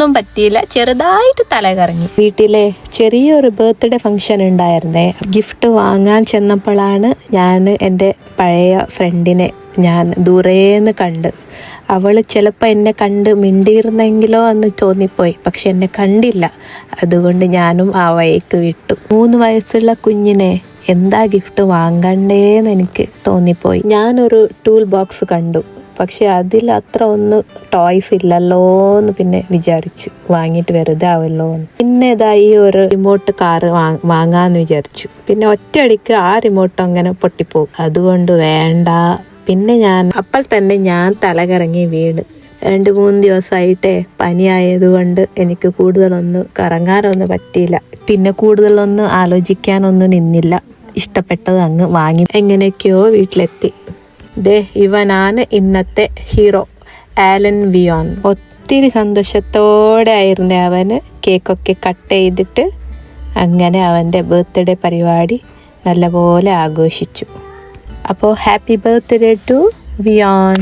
ഒന്നും പറ്റിയില്ല, ചെറുതായിട്ട് തല കറങ്ങി. വീട്ടിലെ ചെറിയൊരു ബർത്ത്ഡേ ഫംഗ്ഷൻ ഉണ്ടായിരുന്നേ. ഗിഫ്റ്റ് വാങ്ങാൻ ചെന്നപ്പോഴാണ് ഞാൻ എൻ്റെ പഴയ ഫ്രണ്ടിനെ ഞാൻ ദൂരേന്ന് കണ്ട്. അവൾ ചിലപ്പോൾ എന്നെ കണ്ട് മിണ്ടിയിരുന്നെങ്കിലോ എന്ന് തോന്നിപ്പോയി, പക്ഷെ എന്നെ കണ്ടില്ല. അതുകൊണ്ട് ഞാനും ആ വഴിക്ക് വിട്ടു. 3 വയസ്സുള്ള കുഞ്ഞിനെ എന്താ ഗിഫ്റ്റ് വാങ്ങണ്ടേന്ന് എനിക്ക് തോന്നിപ്പോയി. ഞാനൊരു ടൂൾ ബോക്സ് കണ്ടു, പക്ഷെ അതിൽ അത്ര ഒന്ന് ടോയ്സ് ഇല്ലല്ലോ എന്ന് പിന്നെ വിചാരിച്ചു, വാങ്ങിയിട്ട് വെറുതെ ആവല്ലോ എന്ന്. പിന്നെ ഇതാ ഈ ഒരു റിമോട്ട് കാറ് വാങ്ങാന്ന് വിചാരിച്ചു. പിന്നെ ഒറ്റയടിക്ക് ആ റിമോട്ട് അങ്ങനെ പൊട്ടിപ്പോകും, അതുകൊണ്ട് വേണ്ട. പിന്നെ അപ്പോൾ തന്നെ ഞാൻ തലകറങ്ങി വീണ്. 2-3 ദിവസമായിട്ടേ പനിയായതുകൊണ്ട് എനിക്ക് കൂടുതലൊന്നും കറങ്ങാനൊന്നും പറ്റിയില്ല. പിന്നെ കൂടുതലൊന്നും ആലോചിക്കാനൊന്നും നിന്നില്ല. ഇഷ്ടപ്പെട്ടത് അങ്ങ് വാങ്ങി എങ്ങനെയൊക്കെയോ വീട്ടിലെത്തി. ഇവനാണ് ഇന്നത്തെ ഹീറോ, ആലൻ വിയോൺ. ഒത്തിരി സന്തോഷത്തോടെ ആയിരുന്നു അവന് കേക്കൊക്കെ കട്ട് ചെയ്തിട്ട്. അങ്ങനെ അവൻ്റെ ബർത്ത്ഡേ പരിപാടി നല്ലപോലെ ആഘോഷിച്ചു. അപ്പോൾ ഹാപ്പി ബർത്ത്ഡേ ടു വിയോൺ.